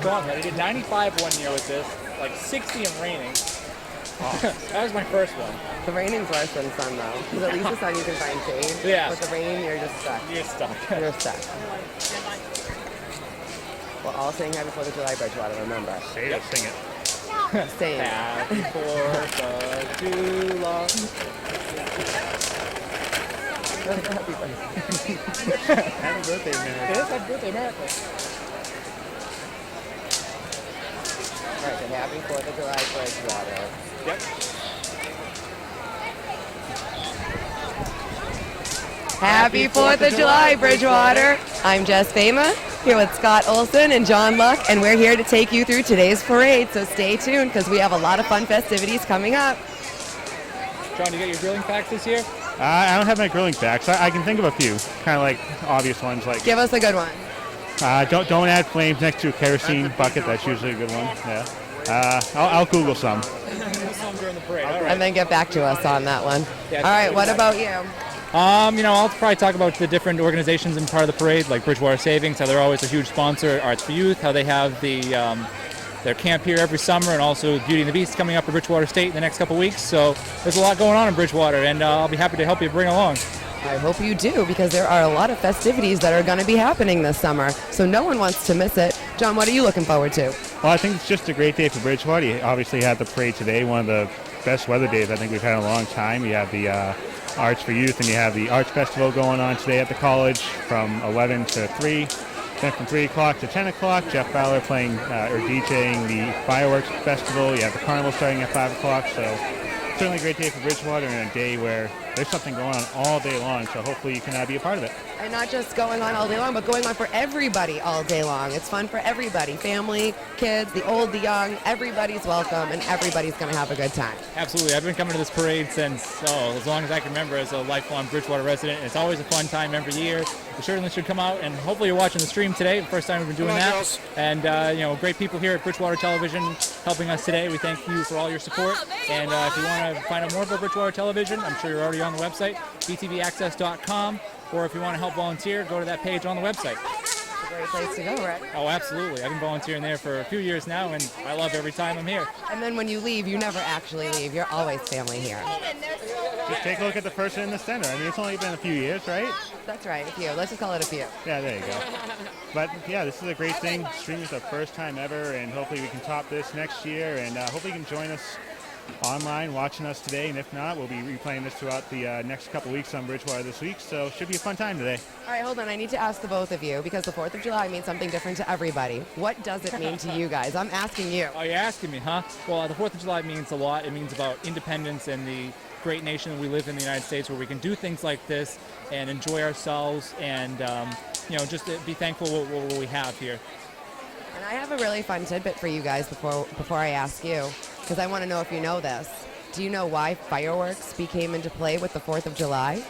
strong. I did 95 one year with this, like 60 and raining. That was my first one. The raining's worse than sun, though. Because at least the sun you can find shade. Yeah. With the rain, you're just stuck. You're stuck. You're stuck. We're all saying Happy 4th of July, Bridgewater, remember. Say it, sing it. Same. Happy 4th of July. Happy birthday. Happy birthday, man. It is Happy Birthday, America. All right, so Happy 4th of July, Bridgewater. Yep. Happy 4th of July, Bridgewater. I'm Jess Fama, here with Scott Olson and John Luck, and we're here to take you through today's parade, so stay tuned because we have a lot of fun festivities coming up. John, you get your grilling facts this year? I don't have my grilling facts. I can think of a few, kind of like obvious ones, like Give us a good one. don't add flames next to a kerosene bucket. That's usually a good one. Yeah. I'll Google some. During the parade. All right. And then get back to us on that one. Yeah, All right, what about you? I'll probably talk about the different organizations in part of the parade, like Bridgewater Savings, how they're always a huge sponsor, Arts for Youth, how they have their camp here every summer, and also Beauty and the Beast coming up to Bridgewater State in the next couple weeks. So there's a lot going on in Bridgewater, and I'll be happy to help you bring along. I hope you do, because there are a lot of festivities that are going to be happening this summer, so no one wants to miss it. John, what are you looking forward to? Well, I think it's just a great day for Bridgewater. You obviously had the parade today, one of the best weather days I think we've had in a long time. You have the Arts for Youth, and you have the Arts Festival going on today at the college from 11 to 3. Then from 3 o'clock to 10 o'clock, Jeff Fowler playing or DJing the Fireworks Festival. You have the Carnival starting at 5 o'clock, so certainly a great day for Bridgewater and a day where there's something going on all day long, so hopefully you can be a part of it. And not just going on all day long, but going on for everybody all day long. It's fun for everybody, family, kids, the old, the young. Everybody's welcome, and everybody's going to have a good time. Absolutely. I've been coming to this parade since, as long as I can remember as a lifelong Bridgewater resident. It's always a fun time every year. You certainly should come out, and hopefully you're watching the stream today. The first time we've been doing that. And, great people here at Bridgewater Television helping us today. We thank you for all your support. And if you want to find out more about Bridgewater Television, I'm sure you're already on the website, btvaccess.com. Or if you want to help volunteer, go to that page on the website. It's a great place to go, right? Oh, absolutely. I've been volunteering there for a few years now, and I love every time I'm here. And then when you leave, you never actually leave. You're always family here. Just take a look at the person in the center. I mean, it's only been a few years, right? That's right, a few. Let's just call it a few. Yeah, there you go. But yeah, this is a great thing. Streaming is the first time ever, and hopefully we can top this next year, and hopefully you can join us online watching us today, and if not, we'll be replaying this throughout the next couple weeks on Bridgewater this week, so should be a fun time today. All right, hold on. I need to ask the both of you, because the 4th of July means something different to everybody. What does it mean to you guys? I'm asking you. Oh, you're asking me, huh? Well, the 4th of July means a lot. It means about independence and the great nation that we live in the United States, where we can do things like this and enjoy ourselves and, just be thankful for what we have here. And I have a really fun tidbit for you guys before I ask you, because I want to know if you know this. Do you know why fireworks became into play with the 4th of July?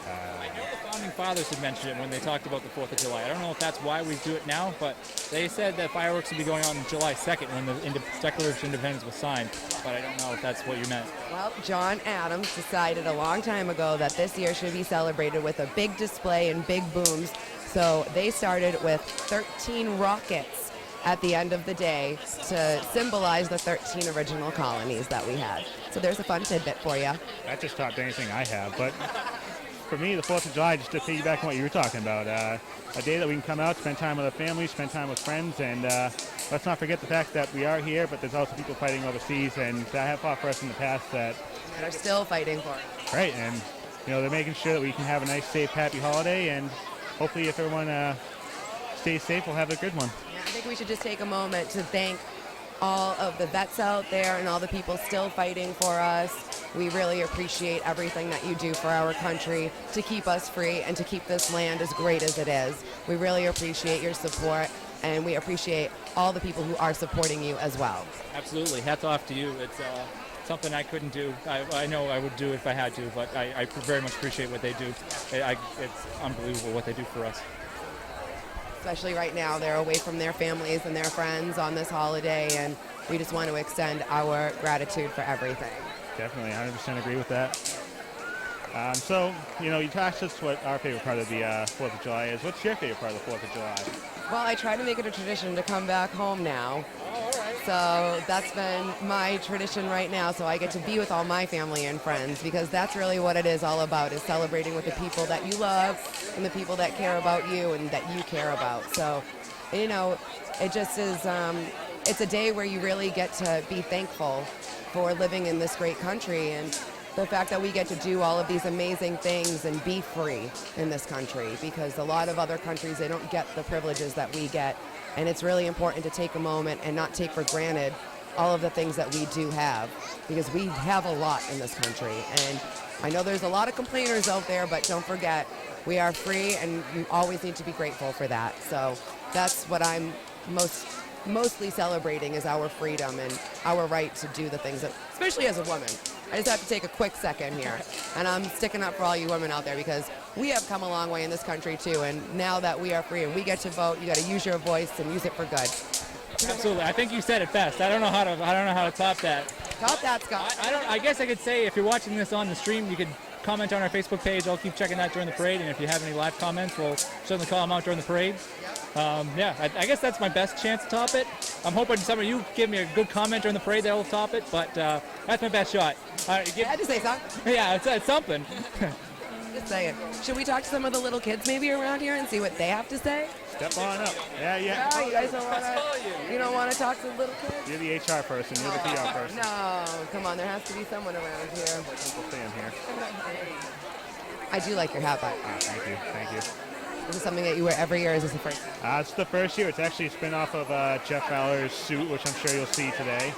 I know the Founding Fathers had mentioned it when they talked about the 4th of July. I don't know if that's why we do it now, but they said that fireworks would be going on July 2nd when the Declaration of Independence was signed, but I don't know if that's what you meant. Well, John Adams decided a long time ago that this year should be celebrated with a big display and big booms, so they started with 13 rockets at the end of the day to symbolize the 13 original colonies that we had. So there's a fun tidbit for you. That just topped anything I have, but for me, the 4th of July, just to piggyback on what you were talking about, a day that we can come out, spend time with our families, spend time with friends, and let's not forget the fact that we are here, but there's also people fighting overseas, and that have fought for us in the past that are still fighting for us. Right, and they're making sure that we can have a nice, safe, happy holiday, and hopefully if everyone stays safe, we'll have a good one. Yeah, I think we should just take a moment to thank all of the vets out there and all the people still fighting for us. We really appreciate everything that you do for our country to keep us free and to keep this land as great as it is. We really appreciate your support, and we appreciate all the people who are supporting you as well. Absolutely. Hats off to you. It's something I couldn't do. I know I would do it if I had to, but I very much appreciate what they do. It's unbelievable what they do for us. Especially right now, they're away from their families and their friends on this holiday, and we just want to extend our gratitude for everything. Definitely, 100% agree with that. So, you asked us what our favorite part of the 4th of July is. What's your favorite part of the 4th of July? Well, I try to make it a tradition to come back home now. So that's been my tradition right now. So I get to be with all my family and friends because that's really what it is all about, is celebrating with the people that you love and the people that care about you and that you care about. So, you know, it just is, it's a day where you really get to be thankful for living in this great country and the fact that we get to do all of these amazing things and be free in this country, because a lot of other countries, they don't get the privileges that we get. And it's really important to take a moment and not take for granted all of the things that we do have, because we have a lot in this country. And I know there's a lot of complainers out there, but don't forget, we are free and you always need to be grateful for that. So that's what I'm mostly celebrating, is our freedom and our right to do the things that, especially as a woman. I just have to take a quick second here, and I'm sticking up for all you women out there, because we have come a long way in this country too, and now that we are free and we get to vote, you got to use your voice and use it for good. Absolutely. I think you said it best. I don't know how to top that. Top that, Scott. I guess I could say, if you're watching this on the stream, you could comment on our Facebook page. I'll keep checking that during the parade, and if you have any live comments, we'll certainly call them out during the parade. I guess that's my best chance to top it. I'm hoping some of you give me a good comment during the parade that will top it, but that's my best shot. I had to say something. Yeah, it's something. Just saying. Should we talk to some of the little kids maybe around here and see what they have to say? Step on up. Yeah. No, you guys don't want to. You don't want to talk to the little kids? You're the HR person. You're the PR person. No, come on. There has to be someone around here. Simple fan here. I do like your hat, but Thank you. this is something that you wear every year. Is this the first? It's the first year. It's actually a spin-off of Jeff Fowler's suit, which I'm sure you'll see today.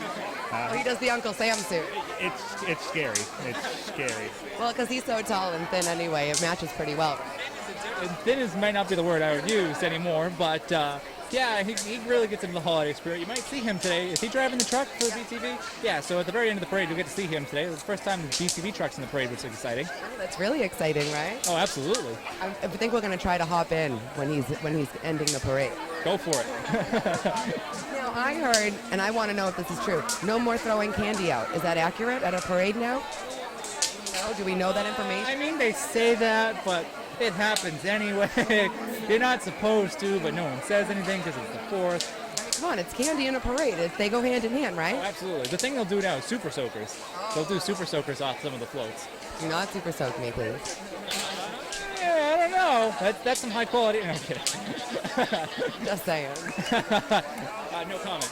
He does the Uncle Sam suit. It's scary. It's scary. Well, because he's so tall and thin anyway, it matches pretty well. Thin might not be the word I would use anymore, but yeah, he really gets into the holiday spirit. You might see him today. Is he driving the truck for the BTV? Yeah, so at the very end of the parade, you'll get to see him today. It's the first time the BTV truck's in the parade, which is exciting. Oh, that's really exciting, right? Oh, absolutely. I think we're going to try to hop in when he's ending the parade. Go for it. Now, I heard, and I want to know if this is true, no more throwing candy out. Is that accurate at a parade now? No? Do we know that information? I mean, they say that, but it happens anyway. You're not supposed to, but no one says anything because it's the 4th. Come on, it's candy and a parade. They go hand in hand, right? Oh, absolutely. The thing they'll do now is super soakers. They'll do super soakers off some of the floats. Do not super soak me, please. Yeah, I don't know. That's some high quality. No, I'm kidding. Just saying. No comment.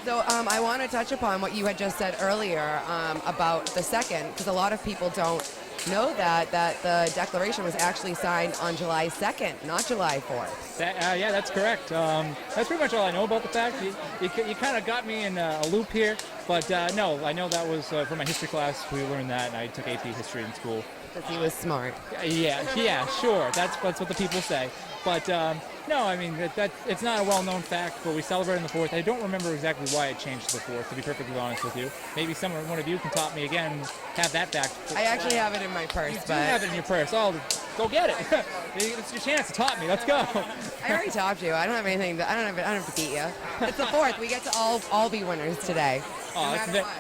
So I want to touch upon what you had just said earlier about the 2nd, because a lot of people don't know that the Declaration was actually signed on July 2nd, not July 4th. Yeah, that's correct. That's pretty much all I know about the fact. You kind of got me in a loop here, but no, I know that was from my history class. We learned that, and I took AP history in school. Because he was smart. Yeah, sure. That's what the people say. But no, I mean, it's not a well-known fact, but we celebrate on the 4th. I don't remember exactly why it changed to the 4th, to be perfectly honest with you. Maybe one of you can top me again and have that fact. I actually have it in my purse. You do have it in your purse. Oh, go get it. It's your chance to top me. Let's go. I already topped you. I don't have anything. I don't have to beat you. It's the 4th. We get to all be winners today. Oh,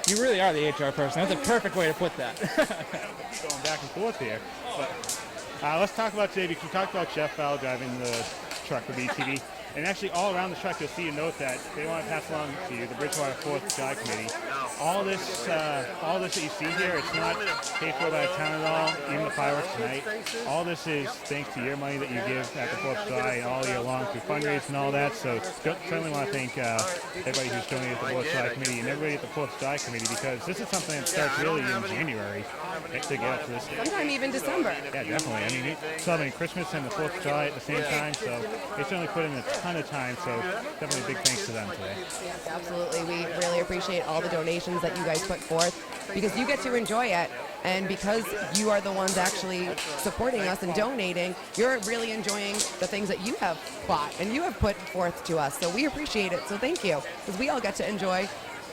you really are the HR person. That's a perfect way to put that. Going back and forth here. But let's talk about today, because we talked about Jeff Fowler driving the truck for BTV. And actually, all around the truck, you'll see a note that they want to pass along to you, the Bridgewater 4th of July Committee. All this that you see here, it's not paid for by the town at all, even the fireworks tonight. All this is thanks to your money that you give at the 4th of July and all year long through fundraisers and all that. So certainly want to thank everybody who's donated to the 4th of July Committee and everybody at the 4th of July Committee, because this is something that starts really in January to get up to this. Sometime even December. Yeah, definitely. I mean, it's celebrating Christmas and the 4th of July at the same time, so they certainly put in a ton of time, so definitely a big thanks to them today. Yes, absolutely. We really appreciate all the donations that you guys put forth, because you get to enjoy it, and because you are the ones actually supporting us and donating, you're really enjoying the things that you have bought and you have put forth to us. So we appreciate it. So thank you, because we all get to enjoy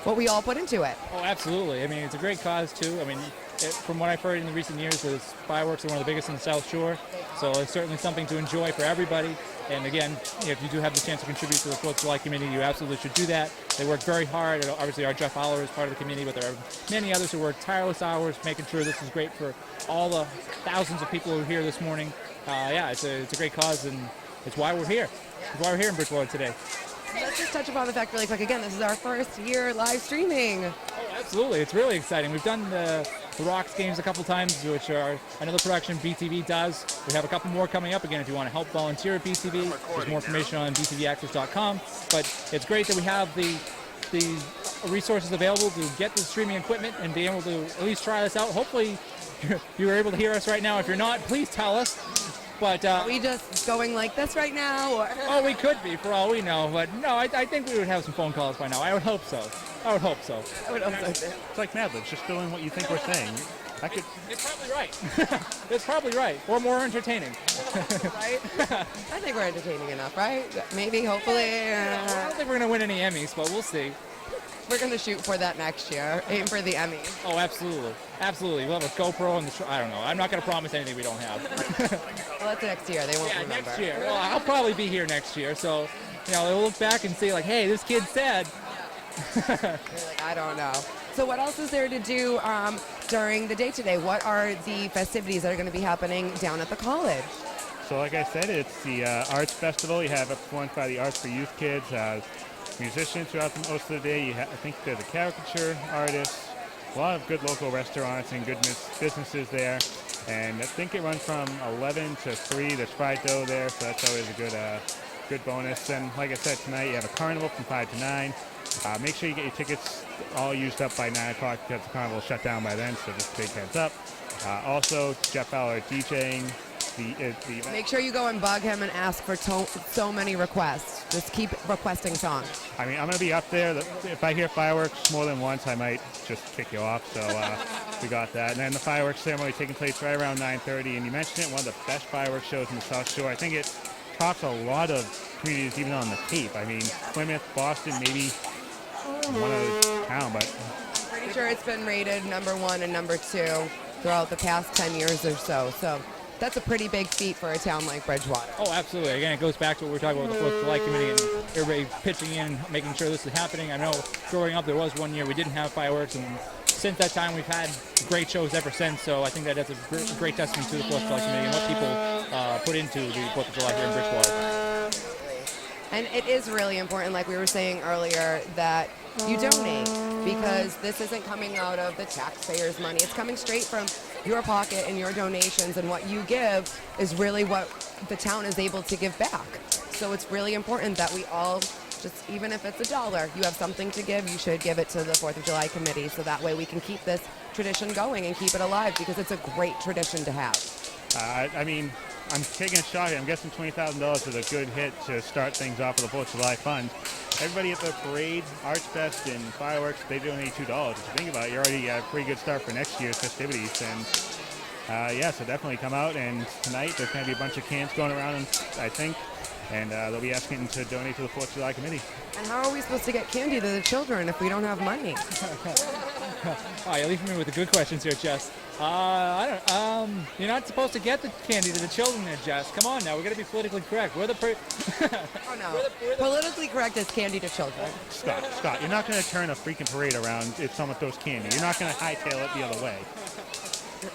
what we all put into it. Oh, absolutely. I mean, it's a great cause, too. I mean, from what I've heard in the recent years, the fireworks are one of the biggest in the South Shore, so it's certainly something to enjoy for everybody. And again, if you do have the chance to contribute to the 4th of July Committee, you absolutely should do that. They work very hard. Obviously, our Jeff Fowler is part of the committee, but there are many others who work tireless hours making sure this is great for all the thousands of people who are here this morning. Yeah, it's a great cause, and it's why we're here. It's why we're here in Bridgewater today. Let's just touch upon the fact really quick. Again, this is our first year live streaming. Oh, absolutely. It's really exciting. We've done the Rocks games a couple times, which are another production BTV does. We have a couple more coming up. Again, if you want to help volunteer at BTV, there's more information on btvaccess.com. But it's great that we have the resources available to get the streaming equipment and be able to at least try this out. Hopefully, you were able to hear us right now. If you're not, please tell us. But Are we just going like this right now? Or? oh, we could be, for all we know. But no, I think we would have some phone calls by now. I would hope so. I would hope so. I would also say. It's like Mad Libs, just doing what you think we're saying. It's probably right. It's probably right. Or more entertaining. Right? I think we're entertaining enough, right? Maybe, hopefully. I don't think we're going to win any Emmys, but we'll see. We're going to shoot for that next year. Aim for the Emmy. Oh, absolutely. Absolutely. We'll have a GoPro and I don't know. I'm not going to promise anything we don't have. Well, that's next year. They won't remember. Next year. Well, I'll probably be here next year, so they'll look back and say like, "Hey, this kid said." You're like, I don't know. So what else is there to do during the day today? What are the festivities that are going to be happening down at the college? So like I said, it's the Arts Festival. You have it performed by the Arts for Youth kids, musicians throughout most of the day. I think there's a caricature artist, a lot of good local restaurants and good businesses there. And I think it runs from 11 to 3. There's fried dough there, so that's always a good bonus. And like I said, tonight you have a carnival from 5 to 9. Make sure you get your tickets all used up by 9 o'clock because the carnival will shut down by then, so just big heads up. Also, Jeff Fowler DJing the event. Make sure you go and bug him and ask for so many requests. Just keep requesting songs. I mean, I'm going to be up there. If I hear fireworks more than once, I might just kick you off. So we got that. And then the fireworks ceremony taking place right around 9:30. And you mentioned it, one of the best fireworks shows in the South Shore. I think it tops a lot of communities even on the Cape. I mean, Plymouth, Boston, maybe one other town, but Pretty sure it's been rated number 1 and number 2 throughout the past 10 years or so. So that's a pretty big feat for a town like Bridgewater. Oh, absolutely. Again, it goes back to what we were talking about with the 4th of July Committee and everybody pitching in, making sure this is happening. I know growing up there was one year we didn't have fireworks, and since that time we've had great shows ever since. So I think that's a great testament to the 4th of July Committee and what people put into the 4th of July here in Bridgewater. And it is really important, like we were saying earlier, that you donate, because this isn't coming out of the taxpayers' money. It's coming straight from your pocket and your donations, and what you give is really what the town is able to give back. So it's really important that we all, just even if it's $1, you have something to give, you should give it to the 4th of July Committee, so that way we can keep this tradition going and keep it alive, because it's a great tradition to have. I mean, I'm taking a shot here. I'm guessing $20,000 is a good hit to start things off with the 4th of July fund. Everybody at the parade, Arts Fest, and fireworks, they donate $2. If you think about it, you already got a pretty good start for next year's festivities. And yeah, so definitely come out. And tonight there's going to be a bunch of cans going around, I think, and they'll be asking to donate to the 4th of July Committee. And how are we supposed to get candy to the children if we don't have money? Oh, you're leaving me with the good questions here, Jess. You're not supposed to get the candy to the children there, Jess. Come on now, we got to be politically correct. We're the Oh no, politically correct is candy to children. Scott, you're not going to turn a freaking parade around if someone throws candy. You're not going to hightail it the other way.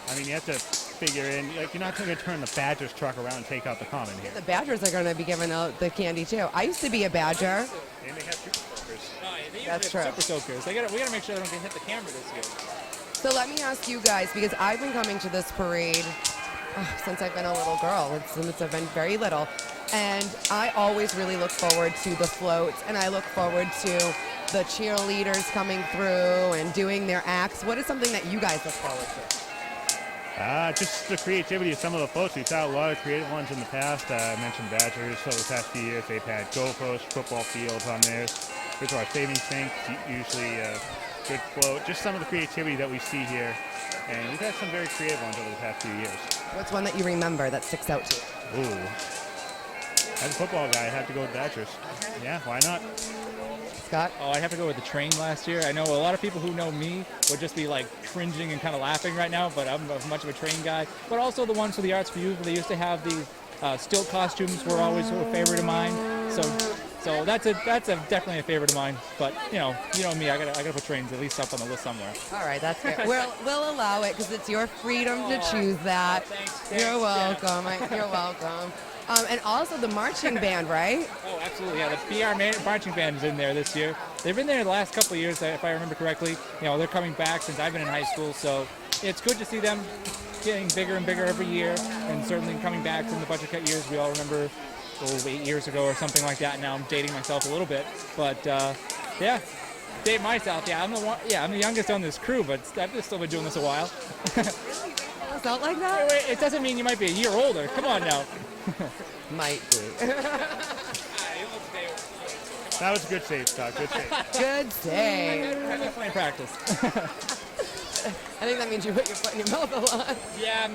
I mean, you have to figure in, like, you're not going to turn the Badgers truck around and take out the Common here. The Badgers are going to be giving out the candy too. I used to be a Badger. And they have super soakers. That's true. Super soakers. We got to make sure they don't get hit the camera this year. So let me ask you guys, because I've been coming to this parade since I've been a little girl. Since I've been very little. And I always really look forward to the floats, and I look forward to the cheerleaders coming through and doing their acts. What is something that you guys look forward to? Just the creativity of some of the floats. We've had a lot of creative ones in the past. I mentioned Badgers over the past few years. They've had goalposts, football fields on theirs. There's our savings bank, usually a good float. Just some of the creativity that we see here. And we've had some very creative ones over the past few years. What's one that you remember that sticks out to you? Ooh. As a football guy, I have to go with Badgers. Yeah, why not? Scott? Oh, I have to go with the train last year. I know a lot of people who know me would just be like cringing and kind of laughing right now, but I'm much of a train guy. But also the ones for the Arts for Youth, they used to have these stilt costumes were always a favorite of mine. So that's definitely a favorite of mine. But you know me, I gotta put trains at least up on the list somewhere. All right, that's fair. We'll allow it because it's your freedom to choose that. Thanks, You're welcome. You're welcome. And also the marching band, right? Oh, absolutely. Yeah, the marching band is in there this year. They've been there the last couple of years, if I remember correctly. They're coming back since I've been in high school, so it's good to see them getting bigger and bigger every year, and certainly coming back from the budget cut years. We all remember 8 years ago or something like that. Now I'm dating myself a little bit, but yeah, date myself. Yeah, I'm the youngest on this crew, but I've still been doing this a while. Felt like that? Wait, it doesn't mean you might be a year older. Come on now. Might be. That was a good save, Scott. Good save. Good save. Definitely practice. I think that means you put your foot in your mouth a lot. Yeah.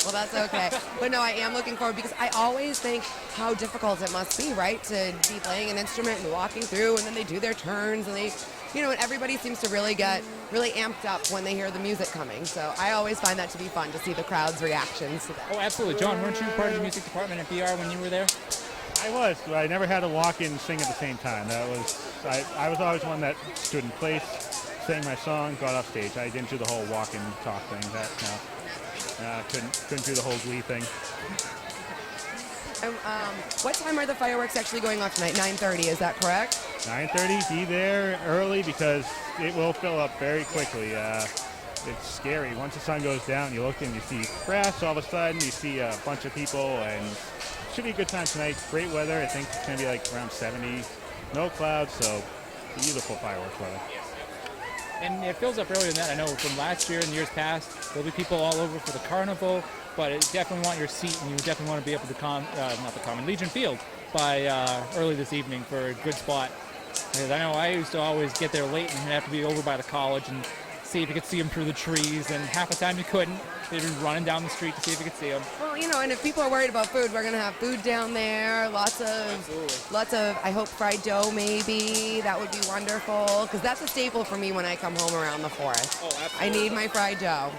Well, that's okay. But no, I am looking forward because I always think how difficult it must be, right, to be playing an instrument and walking through, and then they do their turns, and they, and everybody seems to really get really amped up when they hear the music coming. So I always find that to be fun to see the crowd's reactions to that. Oh, absolutely. John, weren't you part of the music department at BR when you were there? I was, but I never had to walk in and sing at the same time. I was always one that stood in place, sang my song, got off stage. I didn't do the whole walk and talk thing. Couldn't do the whole Glee thing. What time are the fireworks actually going off tonight? 9:30, is that correct? 9:30, be there early because it will fill up very quickly. It's scary. Once the sun goes down, you look and you see grass. All of a sudden, you see a bunch of people, and it should be a good time tonight. Great weather. I think it's going to be like around 70. No clouds, so beautiful fireworks weather. And it fills up earlier than that. I know from last year and years past, there'll be people all over for the carnival, but you definitely want your seat, and you definitely want to be up at Legion Field by early this evening for a good spot. Because I know I used to always get there late and have to be over by the college and see if you could see them through the trees, and half the time you couldn't. They'd be running down the street to see if you could see them. Well, and if people are worried about food, we're going to have food down there. Lots of, I hope, fried dough maybe. That would be wonderful, because that's a staple for me when I come home around the 4th. Oh, absolutely. I need my fried dough.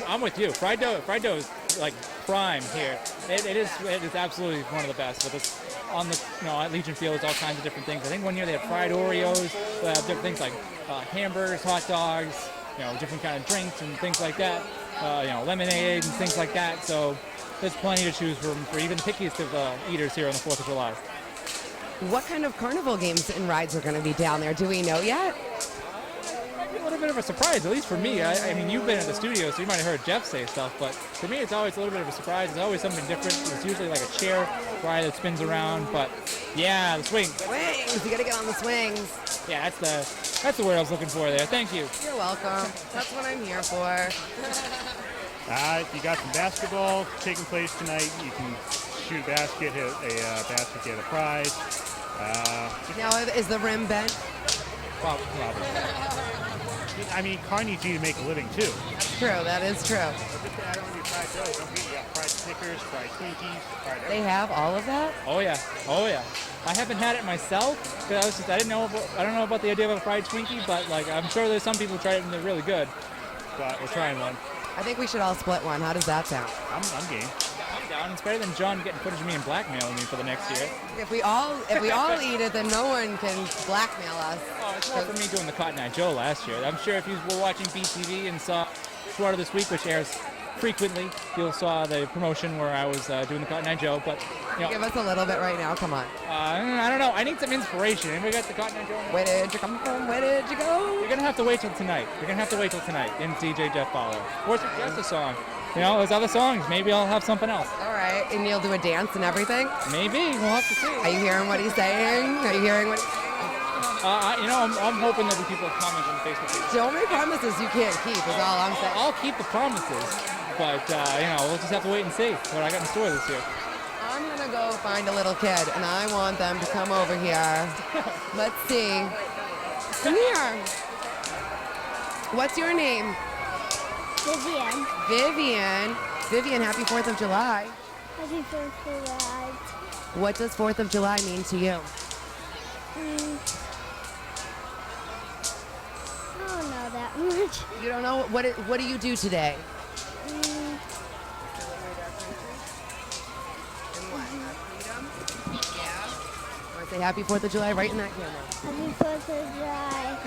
I'm with you. Fried dough is like prime here. It is absolutely one of the best. But it's on the at Legion Field, there's all kinds of different things. I think one year they had fried Oreos. They have different things like hamburgers, hot dogs, different kind of drinks and things like that. Lemonade and things like that. So there's plenty to choose from for even the pickiest of eaters here on the 4th of July. What kind of carnival games and rides are going to be down there? Do we know yet? A little bit of a surprise, at least for me. I mean, you've been at the studio, so you might have heard Jeff say stuff, but for me, it's always a little bit of a surprise. It's always something different. It's usually like a chair ride that spins around, but yeah, the swings. Swings! You gotta get on the swings. Yeah, that's the word I was looking for there. Thank you. You're welcome. That's what I'm here for. You got some basketball taking place tonight. You can shoot a basket, hit a basket, get a prize. Now, is the rim bent? Probably. I mean, car needs you to make a living too. That's true. That is true. I don't do fried dough. Don't forget, you got fried Snickers, fried Twinkies, fried everything. They have all of that? Oh yeah. I haven't had it myself because I don't know about the idea of a fried Twinkie, but like I'm sure there's some people who try it and they're really good. But we're trying one. I think we should all split one. How does that sound? I'm game. I'm down. It's better than John getting footage of me and blackmailing me for the next year. If we all eat it, then no one can blackmail us. Oh, it's more for me doing the Cotton Eye Joe last year. I'm sure if you were watching BTV and saw Bridgewater This Week, which airs frequently, you'll saw the promotion where I was doing the Cotton Eye Joe. But give us a little bit right now. Come on. I don't know. I need some inspiration. Anybody got the Cotton Eye Joe? Where did you come from? Where did you go? You're gonna have to wait till tonight. In DJ Jeff Fowler. Or suggest a song. There's other songs. Maybe I'll have something else. All right, and you'll do a dance and everything? Maybe. We'll have to see. Are you hearing what he's saying? I'm hoping there'll be people comment on the Facebook page. Don't make promises you can't keep is all I'm saying. I'll keep the promises, but we'll just have to wait and see what I got in store this year. I'm gonna go find a little kid, and I want them to come over here. Let's see. Come here. What's your name? Vivian, happy 4th of July. Happy 4th of July. What does 4th of July mean to you? I don't know that much. You don't know? What do you do today? Want to say happy 4th of July right in that camera? Happy 4th of July.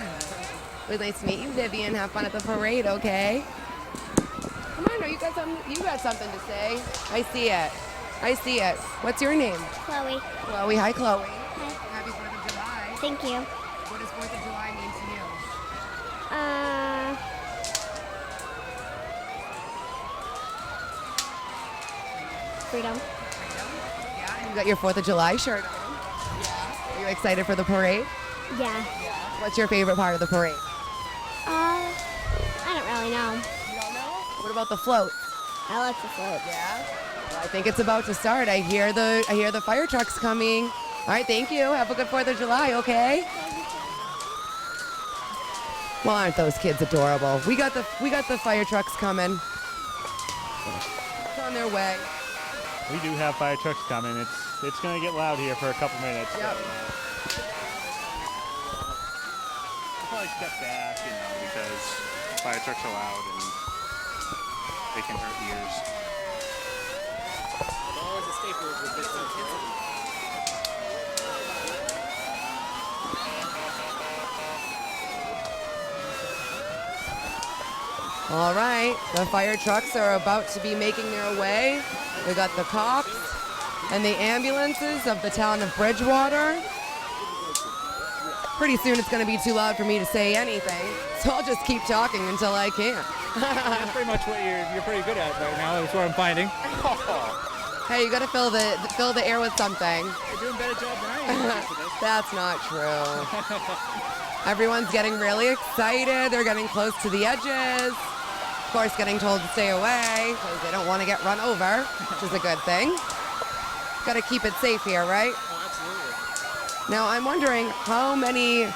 It was nice to meet you, Vivian. Have fun at the parade, okay? Come on I know you got something. You got something to say. I see it. I see it. What's your name? Chloe. Chloe. Hi, Chloe. Hi. Happy 4th of July. Thank you. What does 4th of July mean to you? Freedom. Yeah. You got your 4th of July shirt on. Yeah. Are you excited for the parade? Yeah. What's your favorite part of the parade? I don't really know. You don't know? What about the float? I like the float. Yeah. Well, I think it's about to start. I hear the fire trucks coming. All right, thank you. Have a good 4th of July, okay? Well, aren't those kids adorable? We got the fire trucks coming. It's on their way. We do have fire trucks coming. It's going to get loud here for a couple minutes. Yep. We'll probably step back, because fire trucks are loud and they can hurt ears. Always a staple with this intensity. All right, the fire trucks are about to be making their way. We got the cops and the ambulances of the town of Bridgewater. Pretty soon it's going to be too loud for me to say anything, so I'll just keep talking until I can. That's pretty much what you're pretty good at right now. That's what I'm finding. Hey, you got to fill the air with something. You're doing a better job than I am. That's not true. Everyone's getting really excited. They're getting close to the edges. Of course, getting told to stay away because they don't want to get run over, which is a good thing. Got to keep it safe here, right? Oh, absolutely. Now, I'm wondering how many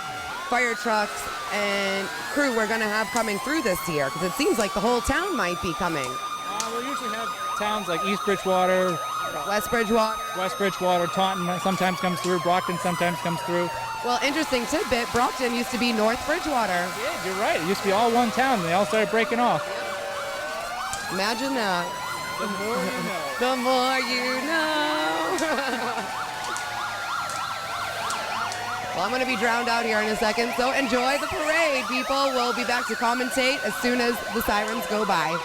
fire trucks and crew we're going to have coming through this year, because it seems like the whole town might be coming. We'll usually have towns like East Bridgewater, West Bridgewater. West Bridgewater, Taunton sometimes comes through, Brockton sometimes comes through. Well, interesting tidbit, Brockton used to be North Bridgewater. Yeah, you're right. It used to be all one town, and they all started breaking off. Imagine that. The more you know. The more you know. Well, I'm going to be drowned out here in a second, so enjoy the parade, people. We'll be back to commentate as soon as the sirens go by.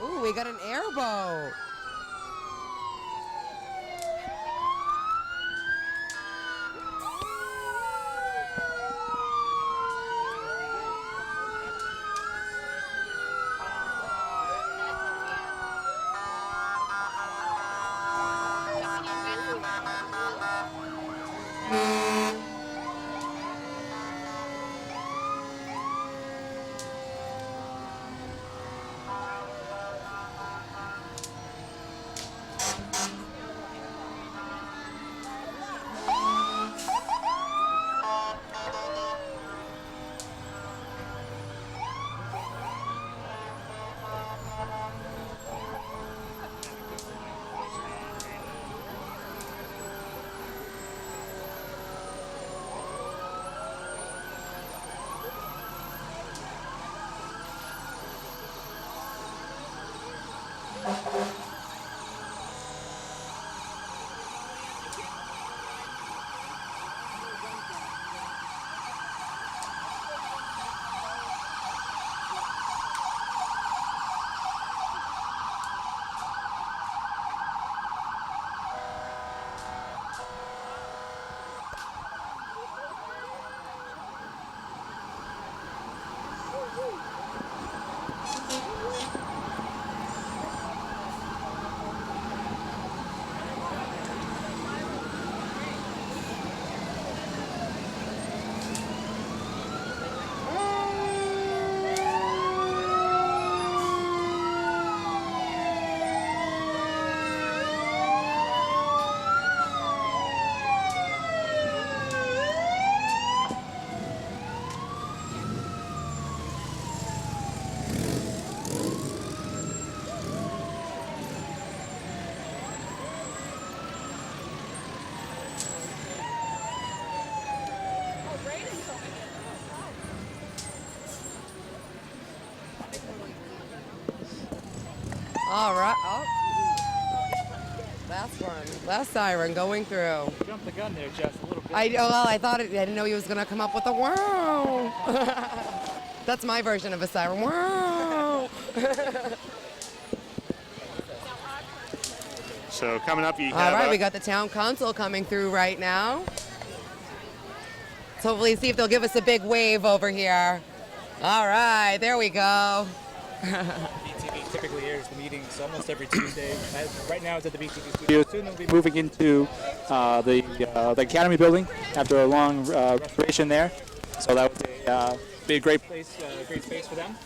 Ooh, we got an airboat. All right. Oh. Last one. Last siren going through. Jumped the gun there, Jess, a little bit. I thought I didn't know he was going to come up with a wow. That's my version of a siren. Wow. So coming up, you All have right, we got the town council coming through right now. So hopefully see if they'll give us a big wave over here. All right, there we go. BTV typically airs the meetings almost every Tuesday. Right now it's at the BTV studio. Soon they'll be moving into the Academy building after a long restoration there. So that would be a great place, great space for them.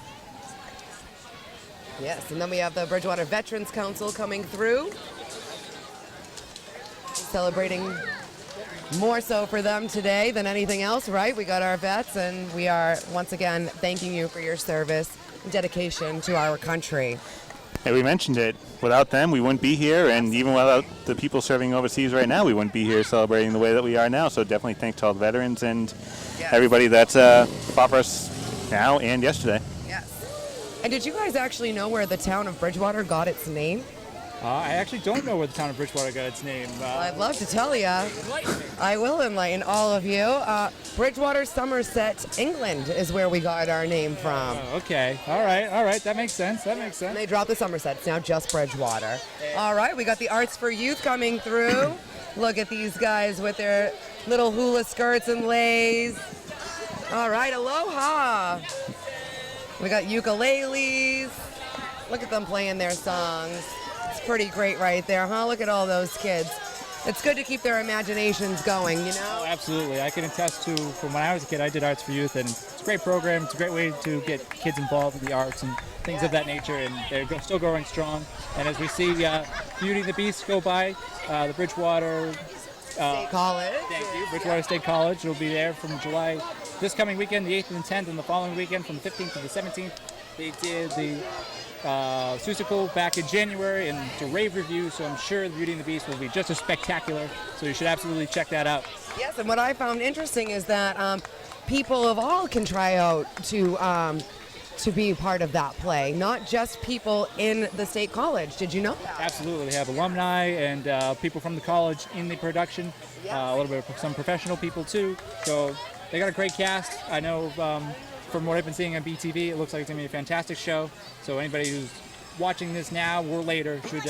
Yes, and then we have the Bridgewater Veterans Council coming through. Celebrating more so for them today than anything else, right? We got our vets, and we are once again thanking you for your service and dedication to our country. Hey, we mentioned it. Without them, we wouldn't be here, and even without the people serving overseas right now, we wouldn't be here celebrating the way that we are now. So definitely thanks to all the veterans and everybody that's fought for us now and yesterday. Yes. And did you guys actually know where the town of Bridgewater got its name? I actually don't know where the town of Bridgewater got its name. Well, I'd love to tell you. Enlighten me. I will enlighten all of you. Bridgewater, Somerset, England is where we got our name from. Okay. All right. That makes sense. And they dropped the Somerset. It's now just Bridgewater. All right, we got the Arts for Youth coming through. Look at these guys with their little hula skirts and leis. All right, aloha. We got ukuleles. Look at them playing their songs. It's pretty great right there, huh? Look at all those kids. It's good to keep their imaginations going, you know? Oh, absolutely. I can attest to, from when I was a kid, I did Arts for Youth, and it's a great program. It's a great way to get kids involved in the arts and things of that nature, and they're still growing strong. And as we see Beauty and the Beast go by, the Bridgewater State College. Thank you. Bridgewater State College will be there from July, this coming weekend, the 8th and the 10th, and the following weekend from the 15th to the 17th. They did the Susical back in January and to rave review, so I'm sure the Beauty and the Beast will be just as spectacular, so you should absolutely check that out. Yes, and what I found interesting is that people of all can try out to to be part of that play, not just people in the State College. Did you know that? Absolutely. We have alumni and people from the college in the production, a little bit of some professional people too. So they got a great cast. I know from what I've been seeing on BTV, it looks like it's going to be a fantastic show. So anybody who's watching this now or later should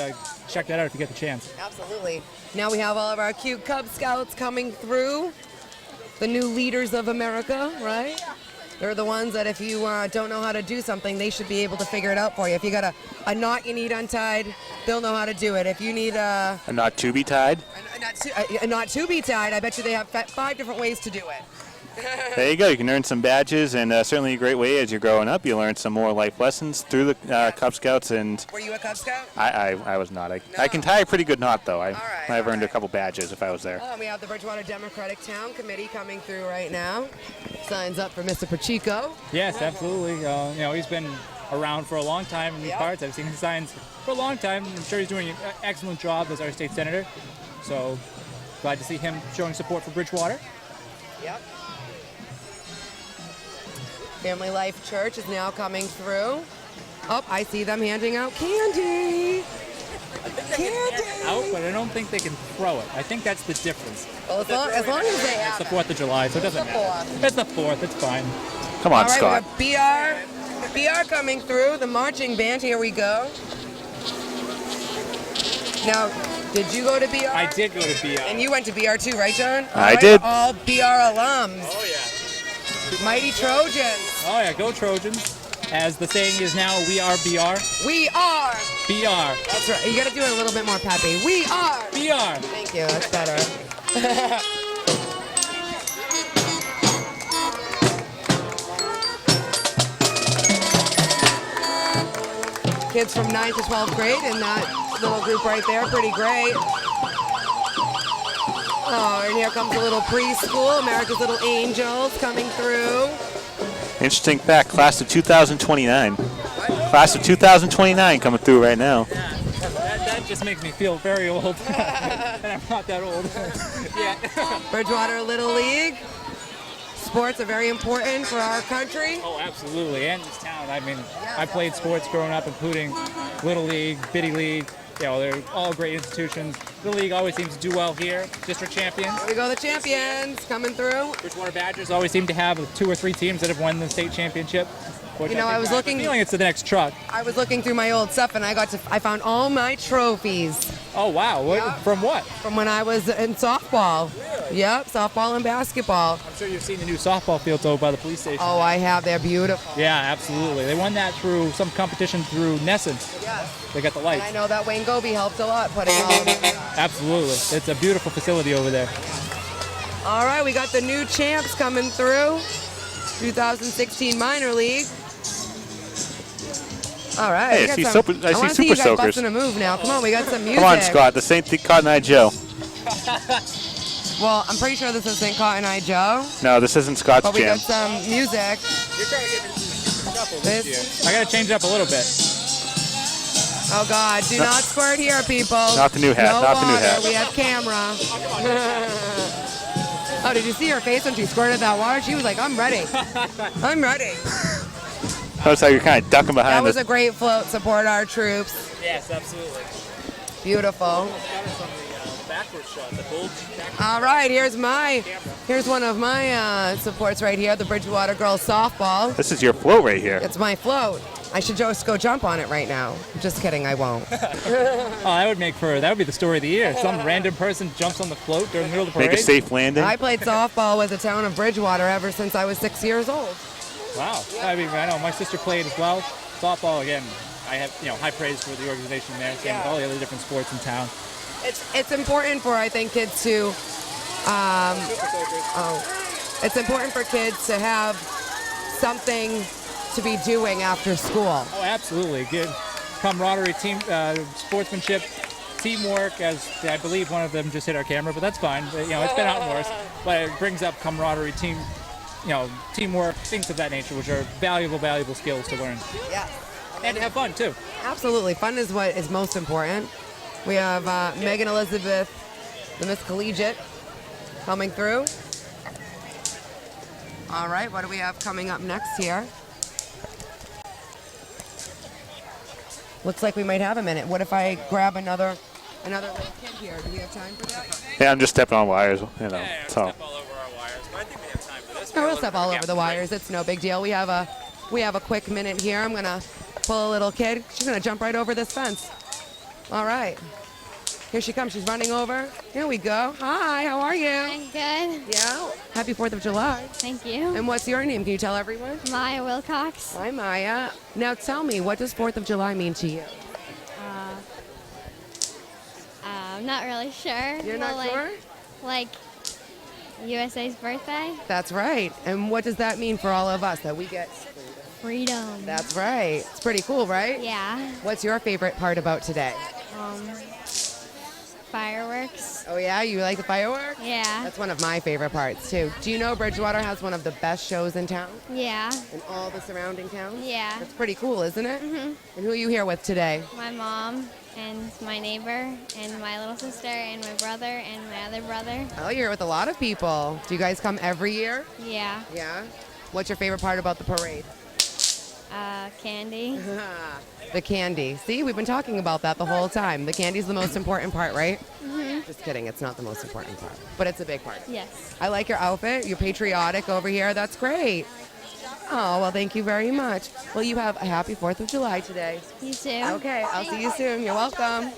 check that out if you get the chance. Absolutely. Now we have all of our cute Cub Scouts coming through, the new leaders of America, right? They're the ones that if you don't know how to do something, they should be able to figure it out for you. If you got a knot you need untied, they'll know how to do it. If you need a knot to be tied. A knot to be tied, I bet you they have 5 different ways to do it. There you go. You can earn some badges, and certainly a great way as you're growing up. You learn some more life lessons through the Cub Scouts. And Were you a Cub Scout? I was not. I can tie a pretty good knot, though. I've earned right. a couple badges if I was there. Oh, we have the Bridgewater Democratic Town Committee coming through right now. Signs up for Mr. Pacheco. Yes, absolutely. He's been around for a long time in these parts. I've seen his signs for a long time. I'm sure he's doing an excellent job as our state senator. So glad to see him showing support for Bridgewater. Yep. Family Life Church is now coming through. Oh, I see them handing out candy. Candy. Out, but I don't think they can throw it. I think that's the difference. Well, as long as they have It's the 4th of July, so it doesn't matter. It's the 4th. It's fine. Come on, All right, Scott. we have BR coming through. The marching band. Here we go. Now, did you go to BR? I did go to BR. And you went to BR too, right, John? I did. All BR alums. Oh, yeah. Mighty Trojans. Oh, yeah. Go Trojans. As the saying is now, we are BR. We are. BR. That's right. You got to do it a little bit more peppy. We are. BR. Thank you. That's better. Kids from 9th to 12th grade in that little group right there. Pretty great. Oh, and here comes a little preschool. America's Little Angels coming through. Interesting fact, class of 2029. Class of 2029 coming through right now. Yeah, that just makes me feel very old. And I'm not that old. Yeah. Bridgewater Little League. Sports are very important for our country. Oh, absolutely. And this town. I mean, I played sports growing up, including Little League, Biddy League. They're all great institutions. The league always seems to do well here. District champions. Here we go, the champions coming through. Bridgewater Badgers always seem to have 2 or 3 teams that have won the state championship. I was looking. I'm feeling it's the next truck. I was looking through my old stuff, and I found all my trophies. Oh wow! From what? From when I was in softball. Really? Yep, softball and basketball. I'm sure you've seen the new softball fields over by the police station. Oh, I have. They're beautiful. Yeah, absolutely. They won that through some competition through Nessence. Yes. They got the lights. And I know that Wayne Goby helped a lot putting all of it. Absolutely. It's a beautiful facility over there. All right, we got the new champs coming through. 2016 minor league. All right. Hey, I see Super see you guys Soakers. busting a move now. Come on, we got some music. Come on, Scott. This ain't the Cotton Eye Joe. Well, I'm pretty sure this isn't Cotton Eye Joe. No, this isn't Scott's But we jam. got some music. You're trying to get into shuffle this year. I got to change it up a little bit. Oh, God. Do not squirt here, people. Not the new hat. No Not water. the new hat. We have camera. Oh, did you see her face when she squirted that water? She was like, I'm ready. I'm ready. Notice how you're kind of ducking behind That was this. a great float. Support our troops. Yes, absolutely. Beautiful. Backwards shot, the bulge. All right, here's one of my supports right here, the Bridgewater Girls Softball. This is your float right here. It's my float. I should just go jump on it right now. Just kidding, I won't. Oh, that would be the story of the year. Some random person jumps on the float during the middle of the parade. Make a safe landing. I played softball with the town of Bridgewater ever since I was 6 years old. Wow. I mean, I know my sister played as well. Softball, again, I have high praise for the organization there. Same with all the other different sports in town. It's important for, I think, kids to it's important for kids to have something to be doing after school. Oh, absolutely. Good camaraderie, team sportsmanship, teamwork. As I believe one of them just hit our camera, but that's fine. But, it's been out worse. But it brings up camaraderie, teamwork, things of that nature, which are valuable skills to learn. Yeah. And to have fun too. Absolutely. Fun is what is most important. We have Megan Elizabeth, the Miss Collegiate, coming through. All right, what do we have coming up next here? Looks like we might have a minute. What if I grab another little kid here? Do we have time for that? Yeah, I'm just stepping on wires, you know. Yeah, So step all over our wires, but I think we have time for this. No, we'll step all over the wires. It's no big deal. We have a quick minute here. I'm gonna pull a little kid. She's gonna jump right over this fence. All right. Here she comes. She's running over. Here we go. Hi, how are you? I'm good. Yeah. Happy 4th of July. Thank you. And what's your name? Can you tell everyone? Maya Wilcox. Hi, Maya. Now tell me, what does 4th of July mean to you? I'm not really sure. You're not sure? Like USA's birthday? That's right. And what does that mean for all of us that we get? Freedom. That's right. It's pretty cool, right? Yeah. What's your favorite part about today? Fireworks. Oh, yeah? You like the fireworks? Yeah. That's one of my favorite parts, too. Do you know Bridgewater has one of the best shows in town? Yeah. In all the surrounding towns? Yeah. That's pretty cool, isn't it? Mhm. And who are you here with today? My mom and my neighbor and my little sister and my brother and my other brother. Oh, you're here with a lot of people. Do you guys come every year? Yeah. Yeah. What's your favorite part about the parade? Candy. The candy. See, we've been talking about that the whole time. The candy's the most important part, right? Just kidding. It's not the most important part, but it's a big part. Yes. I like your outfit. You're patriotic over here. That's great. Oh, well, thank you very much. Well, you have a happy 4th of July today. You too. Okay, I'll see you soon. You're welcome.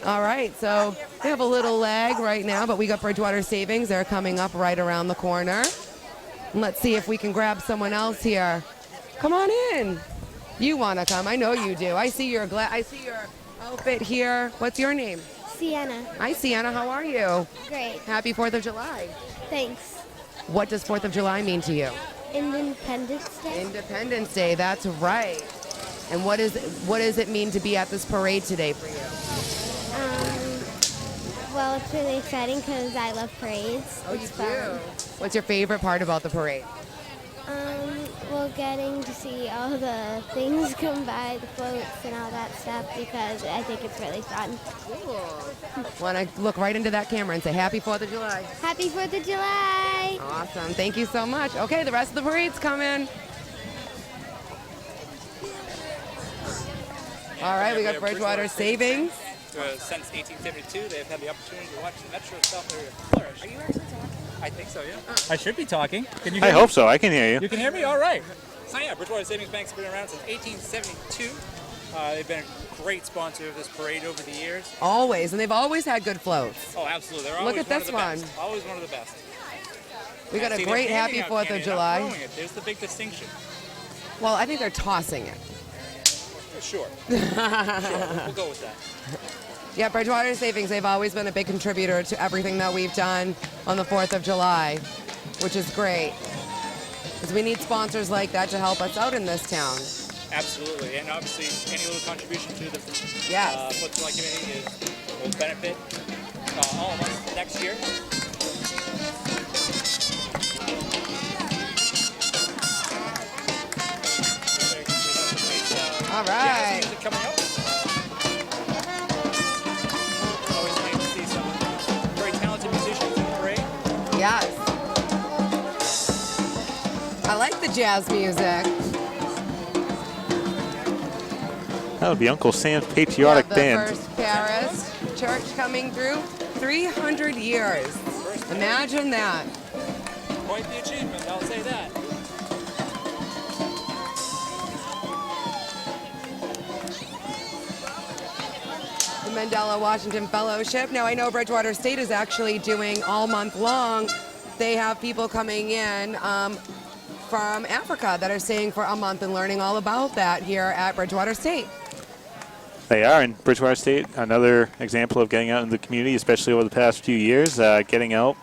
All right, so we have a little lag right now, but we got Bridgewater Savings. They're coming up right around the corner. And let's see if we can grab someone else here. Come on in. You want to come? I know you do. I see your outfit here. What's your name? Sienna. Hi, Sienna. How are you? Great. Happy 4th of July. Thanks. What does 4th of July mean to you? Independence Day. Independence Day. That's right. And what does it mean to be at this parade today for you? Well, it's really exciting because I love parades. Oh, you do? What's your favorite part about the parade? Well, getting to see all the things come by, the floats and all that stuff, because I think it's really fun. Cool. Want to look right into that camera and say Happy 4th of July. Happy 4th of July! Awesome. Thank you so much. Okay, the rest of the parade's coming. All right, we got Bridgewater Savings. Since 1872, they've had the opportunity to watch the Metro South area flourish. Are you actually talking? I think so, yeah. I should be talking. Can you hear I me? hope so. I can hear you. You can hear me? All right. So yeah, Bridgewater Savings Bank's been around since 1872. They've been a great sponsor of this parade over the years. Always, and they've always had good floats. Oh, absolutely. They're Look always at this one. one. Of the best. Always one of the best. We got a See, great they're Happy handing out 4th of candy, not July. throwing it. There's the big distinction. Well, I think they're tossing it. Sure. Sure. We'll go with that. Yeah, Bridgewater Savings, they've always been a big contributor to everything that we've done on the 4th of July, which is great. Because we need sponsors like that to help us out in this town. Absolutely. And obviously, any little contribution to the 4th Yes. of July community will benefit all of us next year. All right. Jazz music coming up. Always nice to see some very talented musicians in the parade. Yes. I like the jazz music. That would be Uncle Sam's Patriotic the Band. First Paris Church coming through. 300 years. Imagine that. Quite the achievement, I'll say that. The Mandela Washington Fellowship. Now, I know Bridgewater State is actually doing all month long. They have people coming in from Africa that are staying for a month and learning all about that here at Bridgewater State. They are in Bridgewater State. Another example of getting out in the community, especially over the past few years, getting out,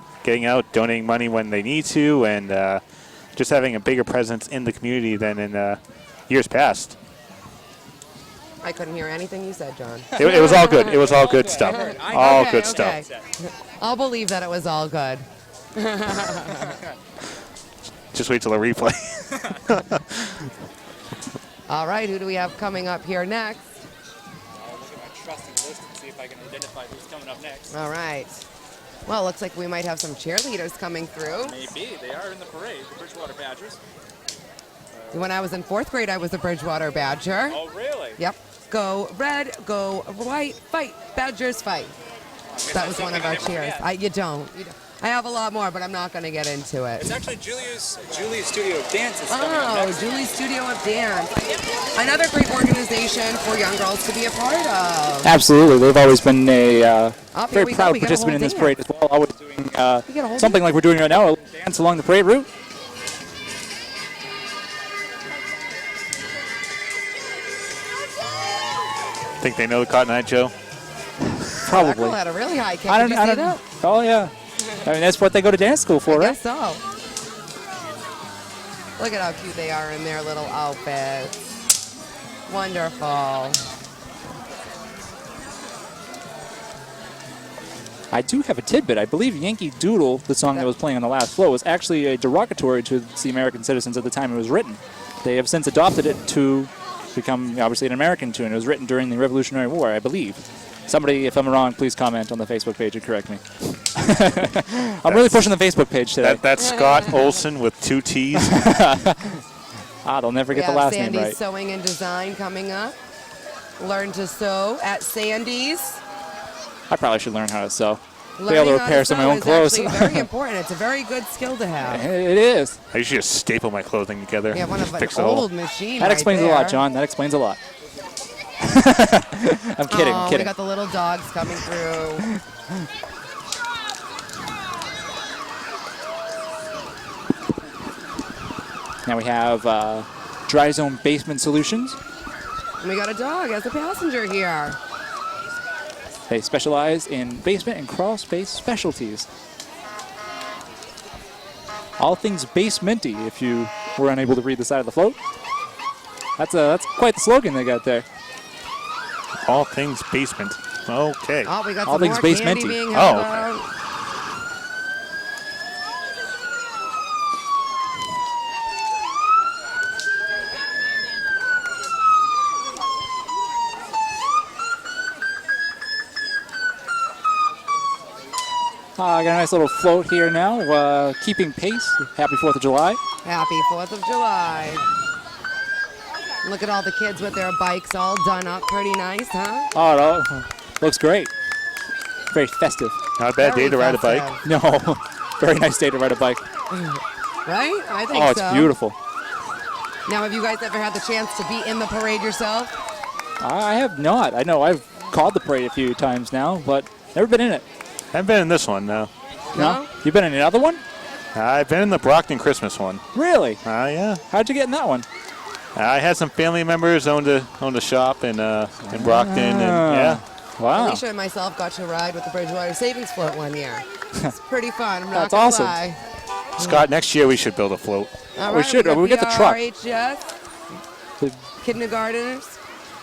donating money when they need to, and just having a bigger presence in the community than in years past. I couldn't hear anything you said, John. It was all good. It was all good stuff. All Okay, good okay. stuff. I'll believe that it was all good. Just wait till the replay. All right, who do we have coming up here next? I'll look at my trusty list and see if I can identify who's coming up next. All right. Well, it looks like we might have some cheerleaders coming through. Maybe. They are in the parade, the Bridgewater Badgers. When I was in 4th grade, I was a Bridgewater Badger. Oh, really? Yep. go red, go white, fight, Badgers fight. That was one of our cheers. You don't. I have a lot more, but I'm not going to get into it. It's actually Julie's Studio of Dance is coming up next. Julie's Studio of Dance. Another great organization for young girls to be a part of. Absolutely. They've always been a very proud We got a participant whole in this dance. parade as well, always doing whole something like we're doing right now, a little dance along the parade route. Think they know the Cotton Eye Joe? Probably. That girl had a really high kick. I Did you see don't. that? Oh, yeah. I mean, that's what they go to dance school for, I right? guess so. Look at how cute they are in their little outfits. Wonderful. I do have a tidbit. I believe Yankee Doodle, the song that was playing on the last flow, was actually a derogatory to the American citizens at the time it was written. They have since adopted it to become, obviously, an American tune. It was written during the Revolutionary War, I believe. Somebody, if I'm wrong, please comment on the Facebook page and correct me. I'm really pushing the Facebook page today. That's Scott Olson with 2 T's. They'll never get We the have last name Sandy's right. Sewing and Design coming up. Learn to sew at Sandy's. I probably should learn how to sew. Be Learning able to how repair some of my own sew clothes. is actually very important. It's a very good skill to have. It is. I usually just staple my clothing together. Yeah, one of an fix the hole. old machine. That right explains a there. lot, John. That explains a lot. I'm kidding. Oh, kidding. we got the little dogs coming through. Now we have Dry Zone Basement Solutions. And we got a dog as a passenger here. They specialize in basement and crawl space specialties. All things basementy, if you were unable to read the side of the float. That's quite the slogan they got there. All things basement. Okay. Oh, we got All some things more candy basementy. being Oh, held okay. out. I got a nice little float here now, keeping pace. Happy 4th of July. Happy 4th of July. Look at all the kids with their bikes all done up pretty nice, huh? Oh, it looks great. Very festive. Not a bad day to ride a bike. festive. No, very nice day to ride a bike. Right? I think Oh, it's so. beautiful. Now, have you guys ever had the chance to be in the parade yourself? I have not. I know I've called the parade a few times now, but never been in it. I've been in this one, no. No? You been in another one? I've been in the Brockton Christmas one. Really? Yeah. How'd you get in that one? I had some family members owned a shop in Brockton, and yeah. Wow. Alicia and myself got to ride with the Bridgewater Savings Float one year. It's pretty fun. I'm not That's gonna awesome. lie. Scott, next year we should build a float. All We right, should. got We get the truck. RHS, kindergarteners.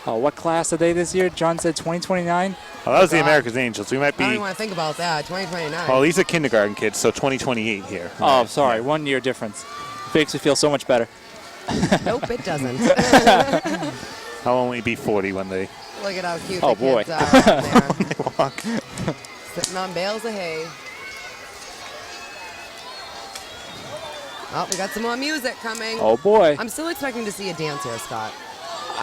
Oh, what class are they this year? John said 2029. Oh, that was the God. America's Angels. We might I don't even be. want to think about that. 2029. Well, these are kindergarten kids, so 2028 here. Oh, sorry. 1 year difference. Makes me feel so much better. Nope, it doesn't. I'll only be 40 when they Look at how cute Oh, the boy. kids are out there, walk. sitting on bales of hay. Oh, we got some more music coming. Oh, boy. I'm still expecting to see a dance here, Scott.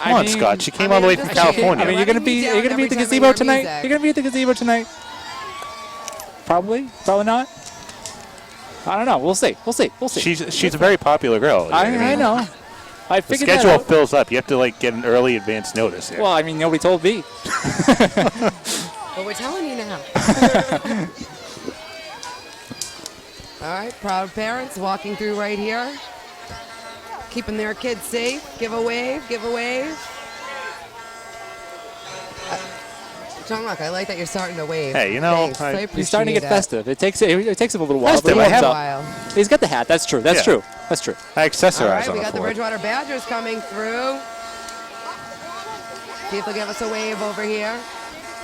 Come on, Scott. She came all the way from I'm just saying. California. I mean, you're gonna letting be me you're down gonna be at the every time I gazebo hear tonight. music. You're gonna be at the gazebo tonight. Probably not. I don't know. We'll see. She's a very popular girl. I know. I The figured that schedule out. fills up. You have to get an early advance notice here. Well, I mean, nobody told me. But we're telling you now. All right, proud parents walking through right here. Keeping their kids safe. Give a wave, give a wave. John Rock, I like that you're starting to wave. Hey, you know, Thanks. I appreciate He's starting to get it. festive. It takes him a little while. Festive, But he I warms have- up. While. He's got the hat. That's true. That's Yeah. true. That's true. I accessorize All right, on we the got the floor. Bridgewater Badgers coming through. See if they'll give us a wave over here.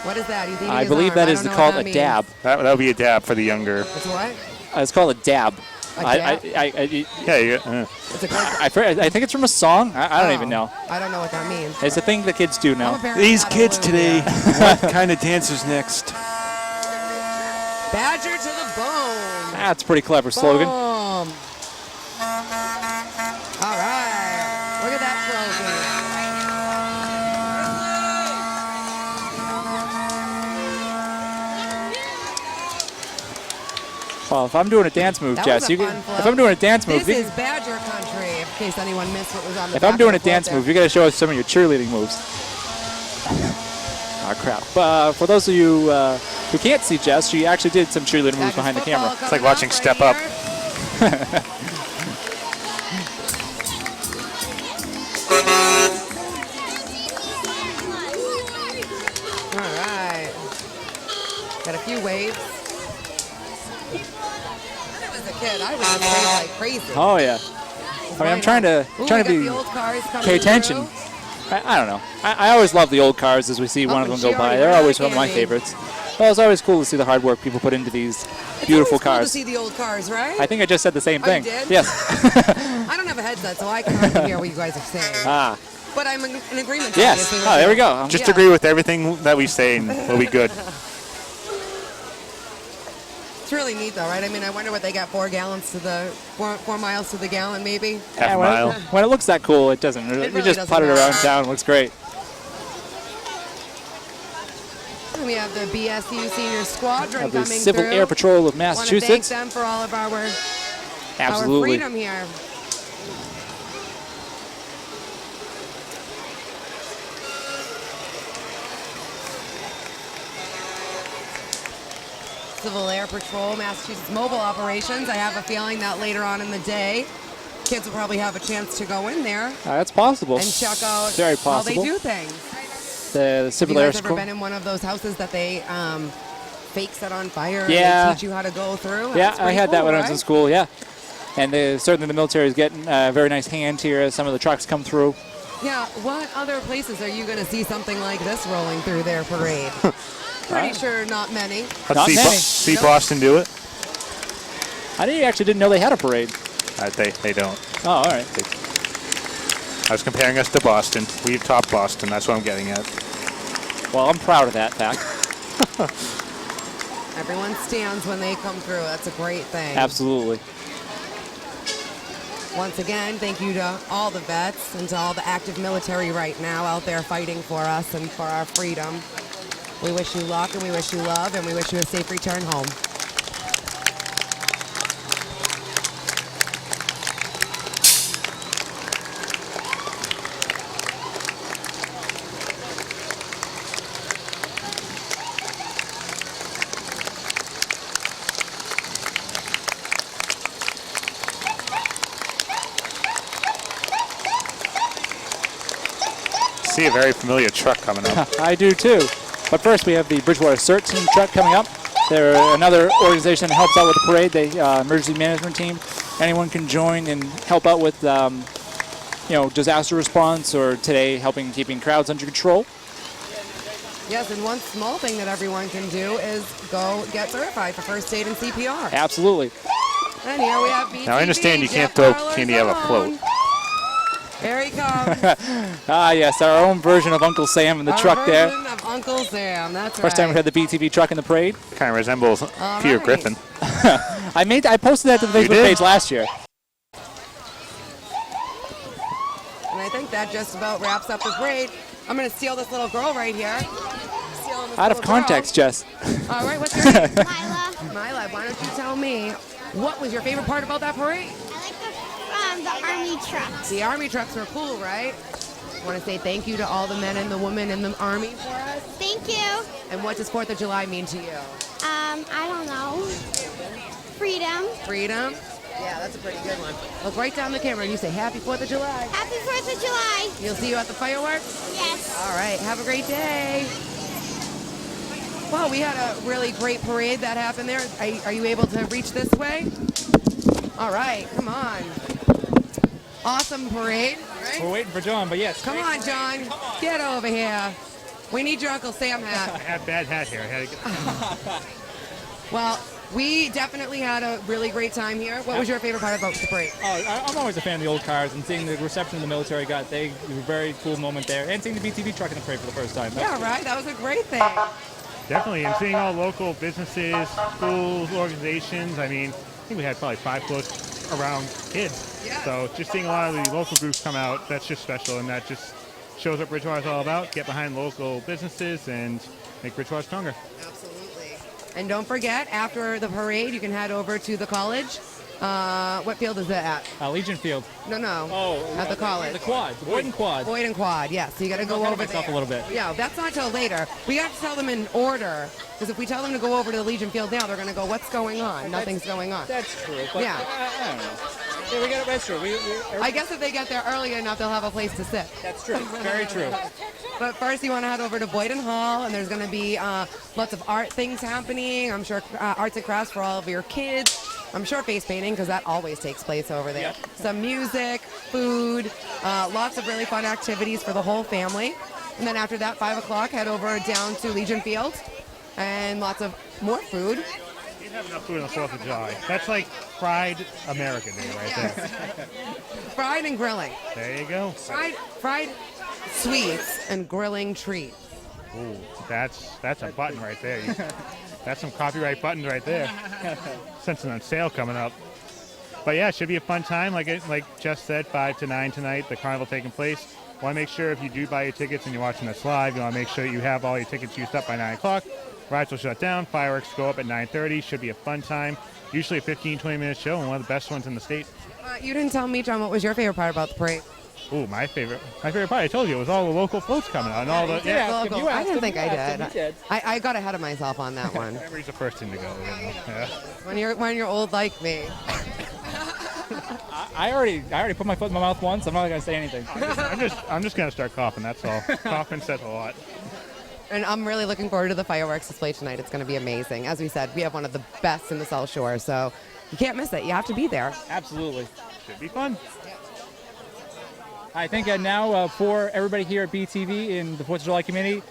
What is that? He's eating I his believe arm. that I is don't know called what a that dab. That would be a dab for the younger. Means. It's what? It's called a dab. A dab? Yeah, you, It's a I think it's from a song. I don't even know. I don't know what that means. It's a thing that kids do I'm a now. parent, These not a kids balloon, today, yeah. what kind of dancers next? Badger to the bone. That's a pretty clever slogan. Boom. All right. Look at that slogan. Well, if I'm doing a dance move, That Jess, was a you fun can, float. if I'm doing a dance move, This is Badger country, in case anyone missed what was on the if back I'm doing a of the float dance there. move, you got to show us some of your cheerleading moves. Oh, crap. But for those of you who can't see Jess, she actually did some cheerleading moves Badgers behind the football camera. It's like coming watching right Step Up. here. All right. Got a few waves. When I was a kid, I was just wave like crazy. Oh, yeah. I mean, I'm trying to Ooh, trying to we got be the old cars coming pay attention. through. I don't know. I always love the old cars as we see one of and them she go by. already They're ran always that one of my candy. favorites. Well, it's always cool to see the hard work people put into these beautiful It's always cool to cars. see the old cars, right? I think I just said the same Oh, you thing. did? Yes. I don't have a headset, so I can hardly hear what you guys are saying. Ah, But I'm in agreement. yes. obviously, with Oh, there you. we go. Just Yeah. agree with everything that we say and we'll be good. It's really neat, though, right? I mean, I wonder what they got 4 gallons to the 4 miles to the gallon, maybe. Half a when mile. when it looks that cool, it doesn't. You really just doesn't putt it around matter. town. It looks great. And we have the BSU Senior Squadron Of the coming Civil through. Air Patrol of Want to thank Massachusetts. them for all of our Absolutely. freedom here. Civil Air Patrol, Massachusetts Mobile Operations. I have a feeling that later on in the day, kids will probably have a chance to go in there That's possible. and check out Very how they possible. do things. The Have Civil you Air guys ever Patrol. been in one of those houses that they fake set on fire Yeah. and they teach you how to go through? Yeah, That's I pretty had that cool, when I was right? in school. Yeah, and certainly the military is getting a very nice hand here as some of the trucks come through. Yeah, what other places are you going to see something like this rolling through their parade? Pretty sure not many. Not Let's many. see Nope. Boston do it. Actually didn't know they had a parade. They don't. Oh, all right. I was comparing us to Boston. We've topped Boston. That's what I'm getting at. Well, I'm proud of that fact. Everyone stands when they come through. That's a great thing. Absolutely. Once again, thank you to all the vets and to all the active military right now out there fighting for us and for our freedom. We wish you luck and we wish you love and we wish you a safe return home. See a very familiar truck coming up. I do too. But first, we have the Bridgewater CERT team truck coming up. They're another organization that helps out with the parade. They emergency management team. Anyone can join and help out with, disaster response or today helping keeping crowds under control. Yes, and one small thing that everyone can do is go get certified for first aid and CPR. Absolutely. And here we have BTV. Now, I understand you can't Jeff throw Harler's candy out of a own. float. Here he comes. Ah, yes, our own version of Uncle Sam in the Our truck there. version of Uncle Sam. That's First time we right. had the BTV truck in the parade. Kind of resembles Peter right. Griffin. I posted that to the You Facebook did? page last year. And I think that just about wraps up the parade. I'm going to steal this little girl right here. Stealing this Out of little context, Jess. girl. All right, what's your name? Lila, Mila, why don't you tell me what was your favorite part about that parade? I like the army trucks. The Army trucks were cool, right? I want to say thank you to all the men and the women in the Army for us. Thank you. And what does 4th of July mean to you? I don't know. Freedom. Freedom? Yeah, that's a pretty good one. Look right down the camera and you say Happy 4th of July. Happy 4th of July. You'll see you at the fireworks? Yes. All right, have a great day. Well, we had a really great parade that happened there. Are you able to reach this way? All right, come on. Awesome parade, right? We're waiting for John, but yes. Come on, John. Get over here. We need your Uncle Sam hat. I had bad hat here. I had to get Well, we definitely had a really great time here. What was your favorite part about the parade? I'm always a fan of the old cars and seeing the reception the military got. It was a very cool moment there. And seeing the BTV truck in the parade for the first time. Yeah, right? That was a great thing. Definitely, and seeing all local businesses, schools, organizations. I mean, I think we had probably 5 floats around kids. Yeah. So just seeing a lot of the local groups come out, that's just special, and that just shows what Bridgewater is all about. Get behind local businesses and make Bridgewater stronger. Absolutely. And don't forget, after the parade, you can head over to the college. What field is it at? Legion Field. No. Oh, At the college. The quad. The Boyd and Quad. Boyd and Quad, yes. So you got to go over myself there. a little bit. Yeah, that's not till later. We have to tell them in order, because if we tell them to go over to the Legion Field now, they're going to go, what's going on? Nothing's going on. That's true. But, Yeah. I don't know. Yeah, we got it. That's true. I guess if they get there early enough, they'll have a place to sit. That's true. Very true. But first, you want to head over to Boyden Hall, and there's going to be lots of art things happening. I'm sure arts and crafts for all of your kids. I'm sure face painting, because that always takes place over there. Yep. Some music, food, lots of really fun activities for the whole family. And then after that, 5 o'clock, head over down to Legion Field, and lots of more food. You have enough food on the 4th of July. That's like fried American Day right there. Fried and grilling. There you go. Fried sweets and grilling treats. Ooh, that's a button right there. That's some copyright buttons right there. Sensing on sale coming up. But yeah, it should be a fun time. Like Jeff said, 5 to 9 tonight, the carnival taking place. Want to make sure if you do buy your tickets and you're watching this live, you want to make sure you have all your tickets used up by 9 o'clock. Rides will shut down. Fireworks go up at 9:30. Should be a fun time. Usually a 15, 20-minute show and one of the best ones in the state. You didn't tell me, John, what was your favorite part about the parade? Ooh, my favorite part, I told you, it was all the local floats coming out and all the. Yeah. Local. You asked I didn't him, think you I asked him, did. you did. I got ahead of myself on that one. Memory's the first thing to go. You know? Yeah. When you're old like me. I already put my foot in my mouth once. I'm not going to say anything. I'm just gonna start coughing. That's all. Coughing says a lot. And I'm really looking forward to the fireworks display tonight. It's going to be amazing. As we said, we have one of the best in the South Shore, so you can't miss it. You have to be there. Absolutely. Should be fun. I think now for everybody here at BTV in the 4th of July community,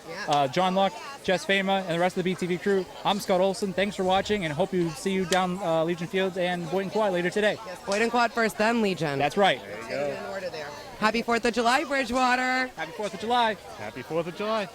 John Luck, Jess Fama, and the rest of the BTV crew, I'm Scott Olson. Thanks for watching, and hope you see you down Legion Field and Boyd and Quad later today. Yes, Boyd and Quad first, then Legion. That's right. There you go. In order there. Happy 4th of July, Bridgewater. Happy 4th of July. Happy 4th of July.